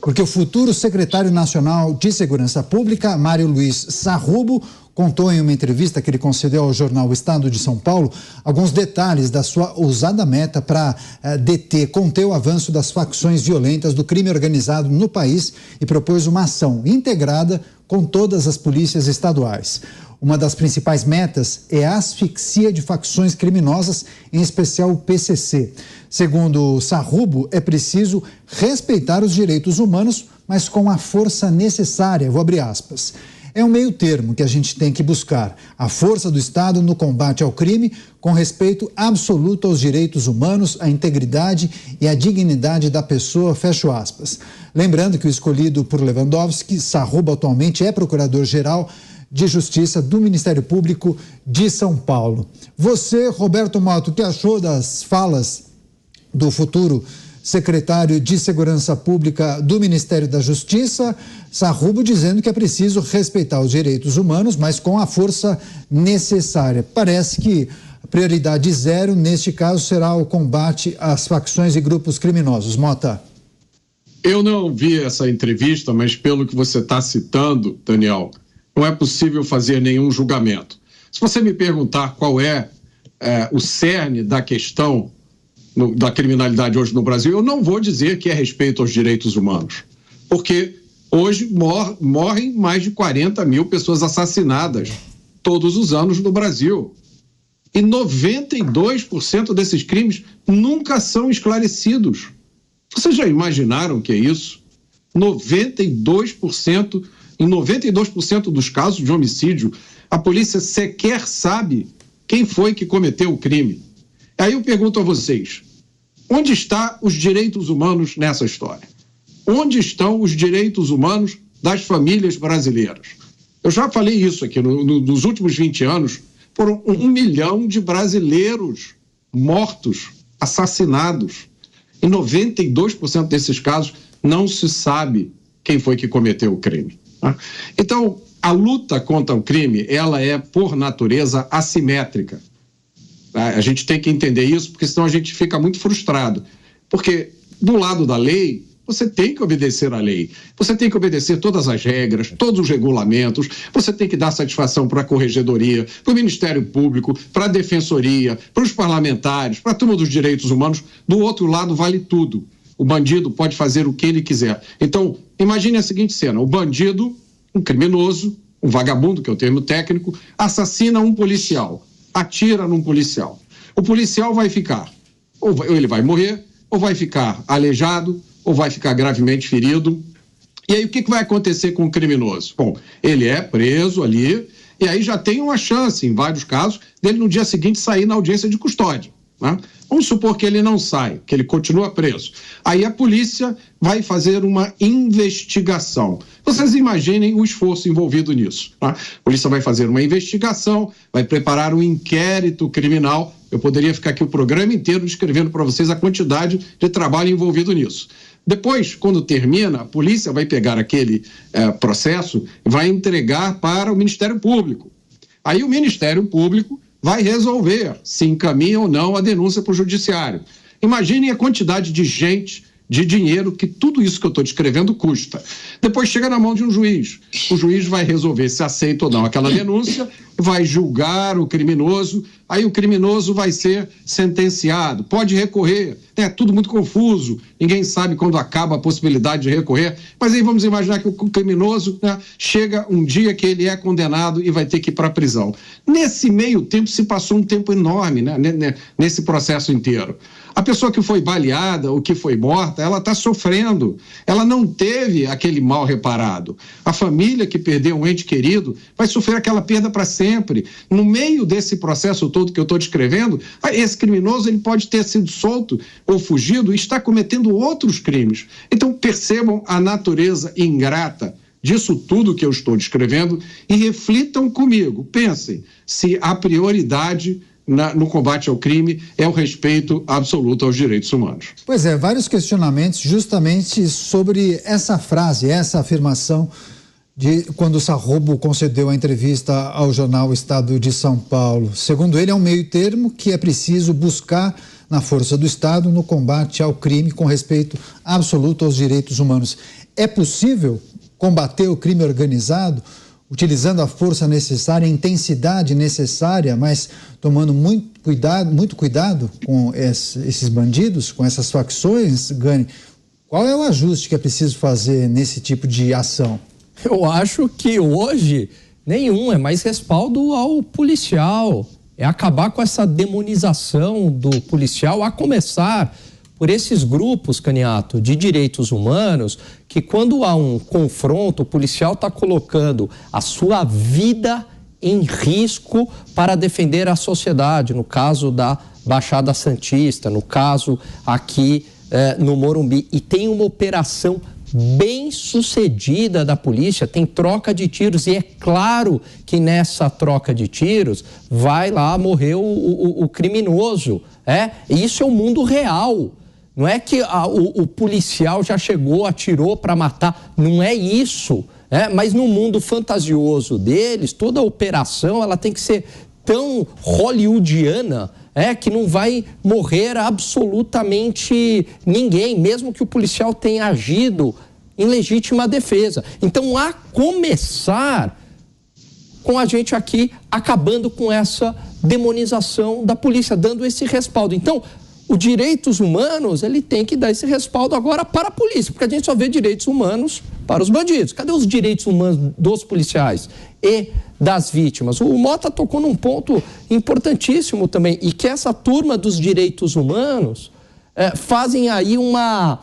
Porque o futuro secretário nacional de Segurança Pública, Mário Luiz Sarrubo, contou em uma entrevista que ele concedeu ao jornal O Estado de São Paulo alguns detalhes da sua ousada meta para conter o avanço das facções violentas do crime organizado no país e propôs uma ação integrada com todas as polícias estaduais. Uma das principais metas é a asfixia de facções criminosas, em especial o PCC. Segundo Sarrubo, é preciso respeitar os direitos humanos, mas com a força necessária, vou abrir aspas. É um meio termo que a gente tem que buscar, a força do Estado no combate ao crime, com respeito absoluto aos direitos humanos, à integridade e à dignidade da pessoa, fecho aspas. Lembrando que o escolhido por Lewandowski, Sarrubo atualmente é procurador-geral de Justiça do Ministério Público de São Paulo. Você, Roberto Motto, o que achou das falas do futuro secretário de Segurança Pública do Ministério da Justiça, Sarrubo, dizendo que é preciso respeitar os direitos humanos, mas com a força necessária? Parece que a prioridade zero, neste caso, será o combate às facções e grupos criminosos. Mota. Eu não vi essa entrevista, mas pelo que você está citando, Daniel, não é possível fazer nenhum julgamento. Se você me perguntar qual é o cerne da questão da criminalidade hoje no Brasil, eu não vou dizer que é respeito aos direitos humanos, porque hoje morrem mais de 40 mil pessoas assassinadas todos os anos no Brasil. E 92% desses crimes nunca são esclarecidos. Vocês já imaginaram o que é isso? 92%. Em 92% dos casos de homicídio, a polícia sequer sabe quem foi que cometeu o crime. Aí eu pergunto a vocês, onde estão os direitos humanos nessa história? Onde estão os direitos humanos das famílias brasileiras? Eu já falei isso aqui, nos últimos 20 anos, foram 1 milhão de brasileiros mortos, assassinados. Em 92% desses casos, não se sabe quem foi que cometeu o crime. Então, a luta contra o crime, ela é, por natureza, assimétrica. A gente tem que entender isso, porque senão a gente fica muito frustrado. Porque, do lado da lei, você tem que obedecer à lei. Você tem que obedecer todas as regras, todos os regulamentos. Você tem que dar satisfação para a Corregedoria, para o Ministério Público, para a Defensoria, para os parlamentares, para a turma dos direitos humanos. Do outro lado, vale tudo. O bandido pode fazer o que ele quiser. Então, imagine a seguinte cena. O bandido, um criminoso, um vagabundo, que é o termo técnico, assassina um policial, atira num policial. O policial vai ficar, ou ele vai morrer, ou vai ficar aleijado, ou vai ficar gravemente ferido. E aí o que vai acontecer com o criminoso? Bom, ele é preso ali, e aí já tem uma chance, em vários casos, dele no dia seguinte sair na audiência de custódia. Né? Vamos supor que ele não sai, que ele continua preso. Aí a polícia vai fazer uma investigação. Vocês imaginem o esforço envolvido nisso. Tá? A polícia vai fazer uma investigação, vai preparar um inquérito criminal. Eu poderia ficar aqui o programa inteiro descrevendo para vocês a quantidade de trabalho envolvido nisso. Depois, quando termina, a polícia vai pegar aquele processo e vai entregar para o Ministério Público. Aí o Ministério Público vai resolver se encaminha ou não a denúncia para o judiciário. Imaginem a quantidade de gente, de dinheiro que tudo isso que eu estou descrevendo custa. Depois chega na mão de um juiz. O juiz vai resolver se aceita ou não aquela denúncia, vai julgar o criminoso, aí o criminoso vai ser sentenciado, pode recorrer. É tudo muito confuso, ninguém sabe quando acaba a possibilidade de recorrer, mas aí vamos imaginar que o criminoso, né, chega um dia que ele é condenado e vai ter que ir para a prisão. Nesse meio tempo se passou um tempo enorme, né, nesse processo inteiro. A pessoa que foi baleada ou que foi morta, ela está sofrendo, ela não teve aquele mal reparado. A família que perdeu um ente querido vai sofrer aquela perda para sempre. No meio desse processo todo que eu estou descrevendo, esse criminoso ele pode ter sido solto ou fugido e está cometendo outros crimes. Então percebam a natureza ingrata disso tudo que eu estou descrevendo e reflitam comigo, pensem se a prioridade no combate ao crime é o respeito absoluto aos direitos humanos. Pois é, vários questionamentos justamente sobre essa frase, essa afirmação quando o Sarrubo concedeu a entrevista ao jornal Estado de São Paulo. Segundo ele, é um meio termo que é preciso buscar na força do Estado no combate ao crime com respeito absoluto aos direitos humanos. É possível combater o crime organizado utilizando a força necessária, a intensidade necessária, mas tomando muito cuidado com esses bandidos, com essas facções, Gani? Qual é o ajuste que é preciso fazer nesse tipo de ação? Eu acho que hoje nenhum, é mais respaldo ao policial, é acabar com essa demonização do policial, a começar por esses grupos, Caniato, de direitos humanos, que quando há um confronto, o policial está colocando a sua vida em risco para defender a sociedade, no caso da Baixada Santista, no caso aqui no Morumbi, e tem uma operação bem sucedida da polícia, tem troca de tiros, e é claro que nessa troca de tiros vai lá morrer o criminoso, isso é o mundo real. Não é que o policial já chegou, atirou para matar, não é isso, mas no mundo fantasioso deles, toda a operação ela tem que ser tão hollywoodiana, que não vai morrer absolutamente ninguém, mesmo que o policial tenha agido em legítima defesa. Então, a começar com a gente aqui acabando com essa demonização da polícia, dando esse respaldo. Então, os direitos humanos, ele tem que dar esse respaldo agora para a polícia, porque a gente só vê direitos humanos para os bandidos. Cadê os direitos humanos dos policiais e das vítimas? O Mota tocou num ponto importantíssimo também, e que essa turma dos direitos humanos fazem aí uma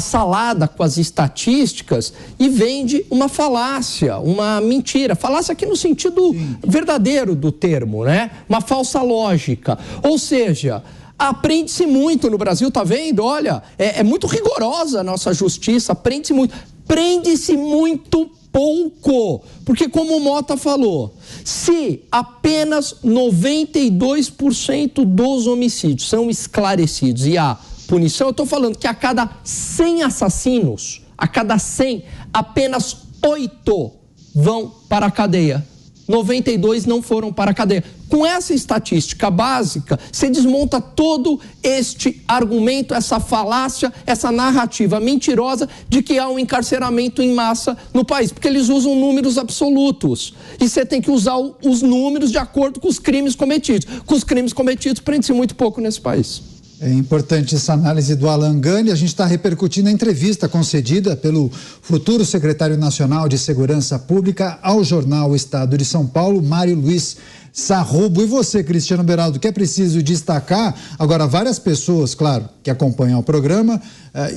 salada com as estatísticas e vende uma falácia, uma mentira. Falácia aqui no sentido verdadeiro do termo, né? Uma falsa lógica. Ou seja, aprende-se muito no Brasil, tá vendo? Olha, é muito rigorosa a nossa justiça, aprende-se muito. Prende-se muito pouco, porque como o Mota falou, se apenas 92% dos homicídios são esclarecidos e há punição, eu estou falando que a cada 100 assassinos, a cada 100, apenas 8 vão para a cadeia. 92 não foram para a cadeia. Com essa estatística básica, você desmonta todo este argumento, essa falácia, essa narrativa mentirosa de que há um encarceramento em massa no país, porque eles usam números absolutos. E você tem que usar os números de acordo com os crimes cometidos. Com os crimes cometidos, prende-se muito pouco nesse país. É importante essa análise do Alan Gani. A gente está repercutindo a entrevista concedida pelo futuro secretário nacional de Segurança Pública ao jornal Estado de São Paulo, Mário Luiz Sarrubo. E você, Cristiano Beraldo, que é preciso destacar, agora várias pessoas, claro, que acompanham o programa,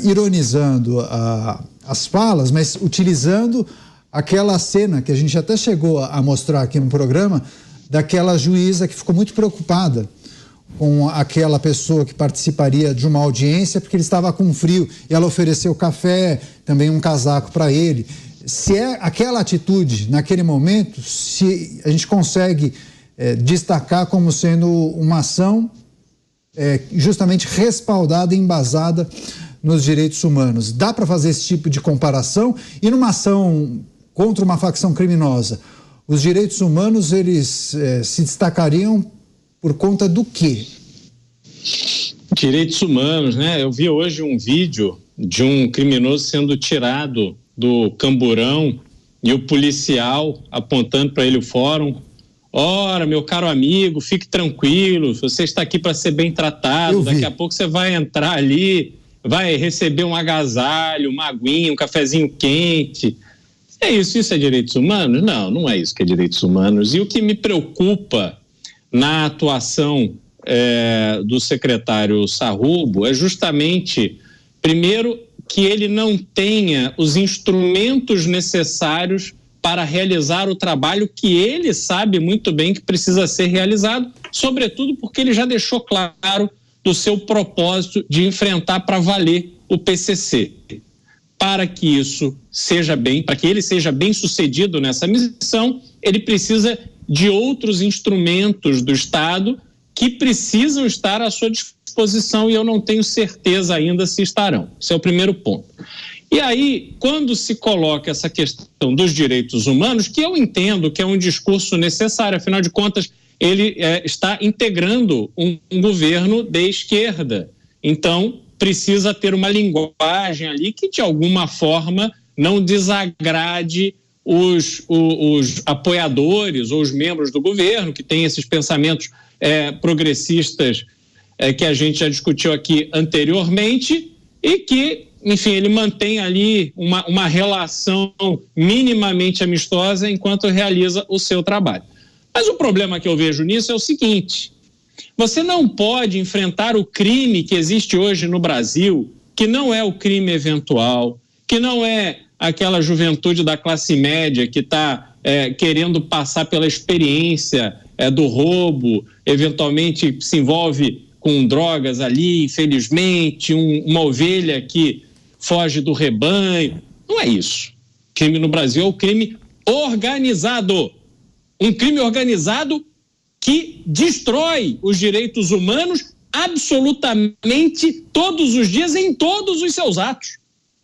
ironizando as falas, mas utilizando aquela cena que a gente até chegou a mostrar aqui no programa, daquela juíza que ficou muito preocupada com aquela pessoa que participaria de uma audiência porque ele estava com frio e ela ofereceu café, também um casaco para ele. Se é aquela atitude naquele momento, se a gente consegue destacar como sendo uma ação justamente respaldada e embasada nos direitos humanos. Dá para fazer esse tipo de comparação? E numa ação contra uma facção criminosa, os direitos humanos eles se destacariam por conta do quê? Direitos humanos, né? Eu vi hoje um vídeo de um criminoso sendo tirado do camburão e o policial apontando para ele o fórum. Ora, meu caro amigo, fique tranquilo, você está aqui para ser bem tratado, daqui a pouco você vai entrar ali, vai receber um agasalho, uma aguinha, um cafezinho quente. É isso é direitos humanos? Não, não é isso que é direitos humanos. E o que me preocupa na atuação do secretário Sarrubo é justamente, primeiro, que ele não tenha os instrumentos necessários para realizar o trabalho que ele sabe muito bem que precisa ser realizado, sobretudo porque ele já deixou claro do seu propósito de enfrentar para valer o PCC. Para que isso seja para que ele seja bem sucedido nessa missão, ele precisa de outros instrumentos do Estado que precisam estar à sua disposição e eu não tenho certeza ainda se estarão. Esse é o primeiro ponto. E aí, quando se coloca essa questão dos direitos humanos, que eu entendo que é um discurso necessário, afinal de contas, ele está integrando um governo de esquerda. Então, precisa ter uma linguagem ali que, de alguma forma, não desagrade os apoiadores ou os membros do governo que têm esses pensamentos progressistas que a gente já discutiu aqui anteriormente e que, enfim, ele mantém ali uma relação minimamente amistosa enquanto realiza o seu trabalho. Mas o problema que eu vejo nisso é o seguinte: você não pode enfrentar o crime que existe hoje no Brasil, que não é o crime eventual, que não é aquela juventude da classe média que está querendo passar pela experiência do roubo, eventualmente se envolve com drogas ali, infelizmente, uma ovelha que foge do rebanho. Não é isso. O crime no Brasil é o crime organizado. Um crime organizado que destrói os direitos humanos absolutamente todos os dias, em todos os seus atos.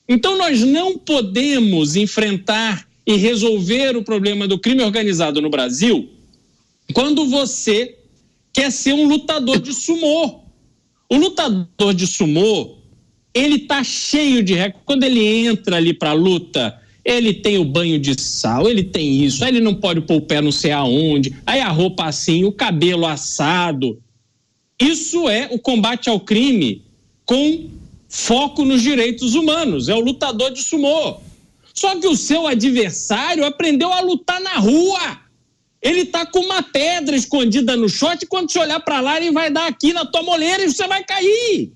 Então, nós não podemos enfrentar e resolver o problema do crime organizado no Brasil quando você quer ser um lutador de sumô. O lutador de sumô, ele está cheio de regras. Quando ele entra ali para a luta, ele tem o banho de sal, ele tem isso, aí ele não pode pôr o pé não sei aonde, aí a roupa assim, o cabelo assado. Isso é o combate ao crime com foco nos direitos humanos, é o lutador de sumô. Só que o seu adversário aprendeu a lutar na rua. Ele está com uma pedra escondida no short e quando você olhar para lá, ele vai dar aqui na tua moleira e você vai cair.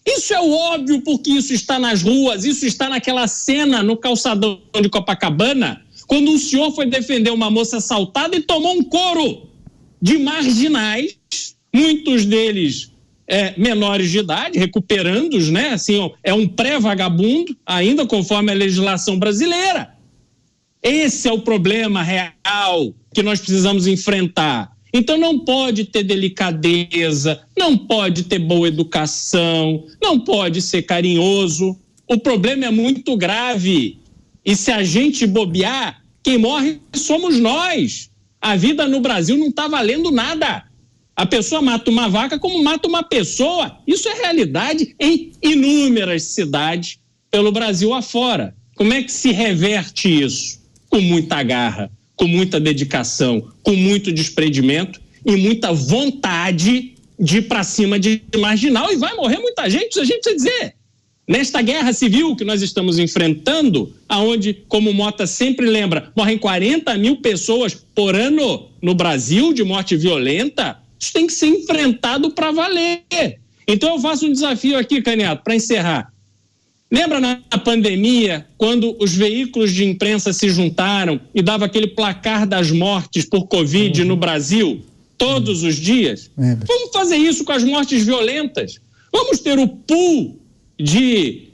Isso é o óbvio porque isso está nas ruas, isso está naquela cena no calçadão de Copacabana, quando um senhor foi defender uma moça assaltada e tomou um coro de marginais, muitos deles menores de idade, recuperando-os, né? Assim, é um pré-vagabundo, ainda conforme a legislação brasileira. Esse é o problema real que nós precisamos enfrentar. Então não pode ter delicadeza, não pode ter boa educação, não pode ser carinhoso. O problema é muito grave. E se a gente bobear, quem morre somos nós. A vida no Brasil não está valendo nada. A pessoa mata uma vaca como mata uma pessoa. Isso é realidade em inúmeras cidades pelo Brasil afora. Como é que se reverte isso? Com muita garra, com muita dedicação, com muito desprendimento e muita vontade de ir para cima de marginal. E vai morrer muita gente, isso a gente precisa dizer. Nesta guerra civil que nós estamos enfrentando, aonde, como o Mota sempre lembra, morrem 40 mil pessoas por ano no Brasil de morte violenta, isso tem que ser enfrentado para valer. Então eu faço um desafio aqui, Caniato, para encerrar. Lembra na pandemia, quando os veículos de imprensa se juntaram e dava aquele placar das mortes por Covid no Brasil, todos os dias? Vamos fazer isso com as mortes violentas. Vamos ter o pool de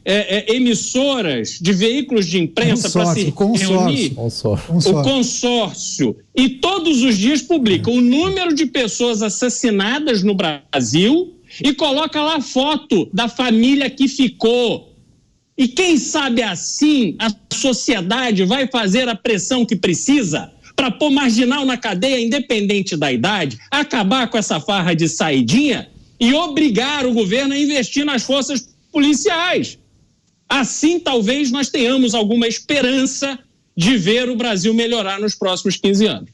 emissoras, de veículos de imprensa para se reunir. O consórcio. E todos os dias publica o número de pessoas assassinadas no Brasil e coloca lá a foto da família que ficou. E quem sabe assim a sociedade vai fazer a pressão que precisa para pôr marginal na cadeia, independente da idade, acabar com essa farra de saidinha e obrigar o governo a investir nas forças policiais. Assim, talvez nós tenhamos alguma esperança de ver o Brasil melhorar nos próximos 15 anos.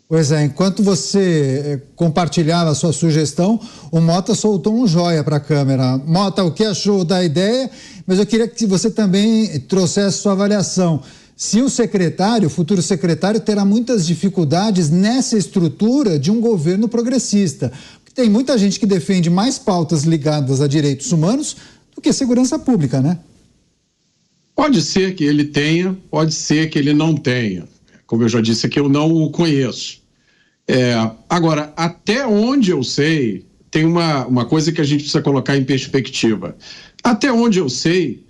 Pois é, enquanto você compartilhava a sua sugestão, o Mota soltou um joia para a câmera. Mota, o que achou da ideia? Mas eu queria que você também trouxesse sua avaliação. Se o secretário, o futuro secretário, terá muitas dificuldades nessa estrutura de um governo progressista. Porque tem muita gente que defende mais pautas ligadas a direitos humanos do que segurança pública, né? Pode ser que ele tenha, pode ser que ele não tenha. Como eu já disse aqui, eu não o conheço. Agora, até onde eu sei, tem uma coisa que a gente precisa colocar em perspectiva. Até onde eu sei,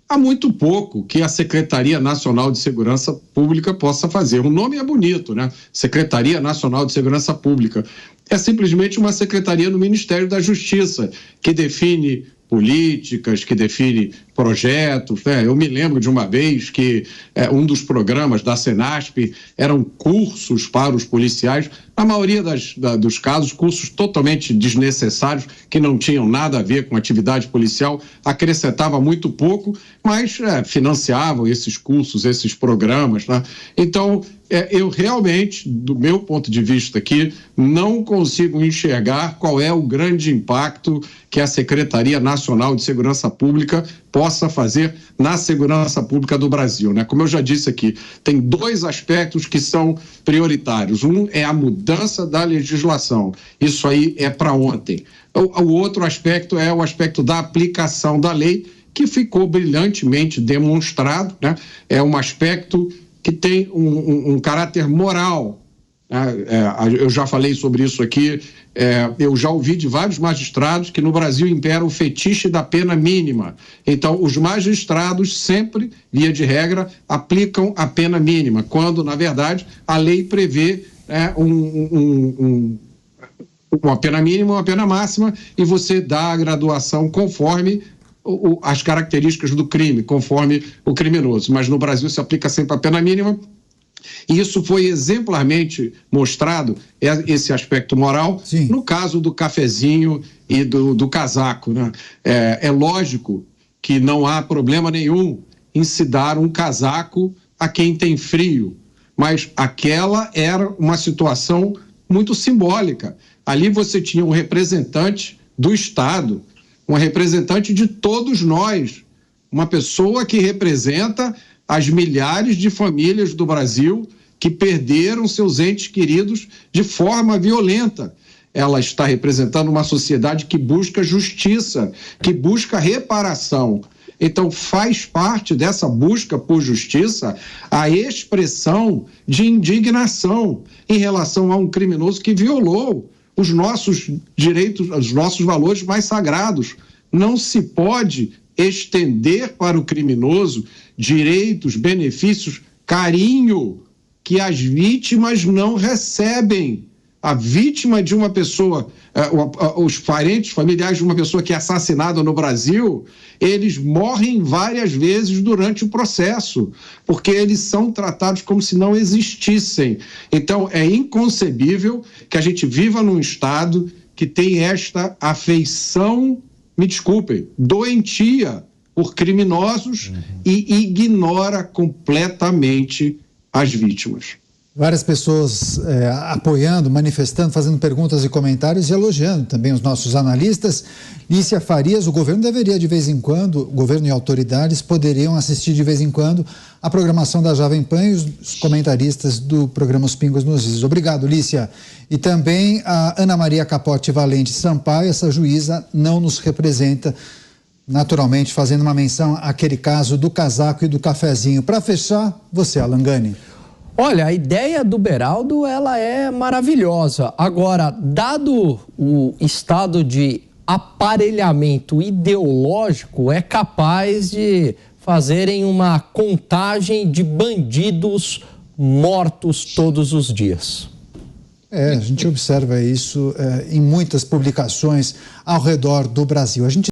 há muito pouco que a Secretaria Nacional de Segurança Pública possa fazer. O nome é bonito, né? Secretaria Nacional de Segurança Pública. É simplesmente uma secretaria no Ministério da Justiça, que define políticas, que define projetos, né? Eu me lembro de uma vez que um dos programas da Senasp eram cursos para os policiais, na maioria dos casos, cursos totalmente desnecessários, que não tinham nada a ver com atividade policial, acrescentava muito pouco, mas financiavam esses cursos, esses programas, né? Então, eu realmente, do meu ponto de vista aqui, não consigo enxergar qual é o grande impacto que a Secretaria Nacional de Segurança Pública possa fazer na segurança pública do Brasil, né? Como eu já disse aqui, tem 2 aspectos que são prioritários. Um é a mudança da legislação. Isso aí é para ontem. O outro aspecto é o aspecto da aplicação da lei, que ficou brilhantemente demonstrado, né? É um aspecto que tem um caráter moral. Eu já falei sobre isso aqui, eu já ouvi de vários magistrados que no Brasil impera o fetiche da pena mínima. Então, os magistrados sempre, via de regra, aplicam a pena mínima, quando, na verdade, a lei prevê uma pena mínima, uma pena máxima, e você dá a graduação conforme as características do crime, conforme o criminoso. Mas no Brasil se aplica sempre a pena mínima. E isso foi exemplarmente mostrado, esse aspecto moral, sim, no caso do cafezinho e do casaco, né? É lógico que não há problema nenhum em se dar um casaco a quem tem frio, mas aquela era uma situação muito simbólica. Ali você tinha um representante do Estado, um representante de todos nós, uma pessoa que representa as milhares de famílias do Brasil que perderam seus entes queridos de forma violenta. Ela está representando uma sociedade que busca justiça, que busca reparação. Então, faz parte dessa busca por justiça a expressão de indignação em relação a um criminoso que violou os nossos direitos, os nossos valores mais sagrados. Não se pode estender para o criminoso direitos, benefícios, carinho que as vítimas não recebem. A vítima de uma pessoa, os parentes, familiares de uma pessoa que é assassinada no Brasil, eles morrem várias vezes durante o processo, porque eles são tratados como se não existissem. Então, é inconcebível que a gente viva num Estado que tem esta afeição, me desculpem, doentia por criminosos e ignora completamente as vítimas. Várias pessoas apoiando, manifestando, fazendo perguntas e comentários e elogiando também os nossos analistas. Lícia Farias, o governo deveria de vez em quando, o governo e autoridades poderiam assistir de vez em quando a programação da Jovem Pan e os comentaristas do programa Os Pingos nos Is. Obrigado, Lícia. E também a Ana Maria Capote Valente Sampaio, essa juíza não nos representa, naturalmente fazendo uma menção àquele caso do casaco e do cafezinho. Para fechar, você, Alan Gani. Olha, a ideia do Beraldo, ela é maravilhosa. Agora, dado o estado de aparelhamento ideológico, é capaz de fazerem uma contagem de bandidos mortos todos os dias. A gente observa isso em muitas publicações ao redor do Brasil.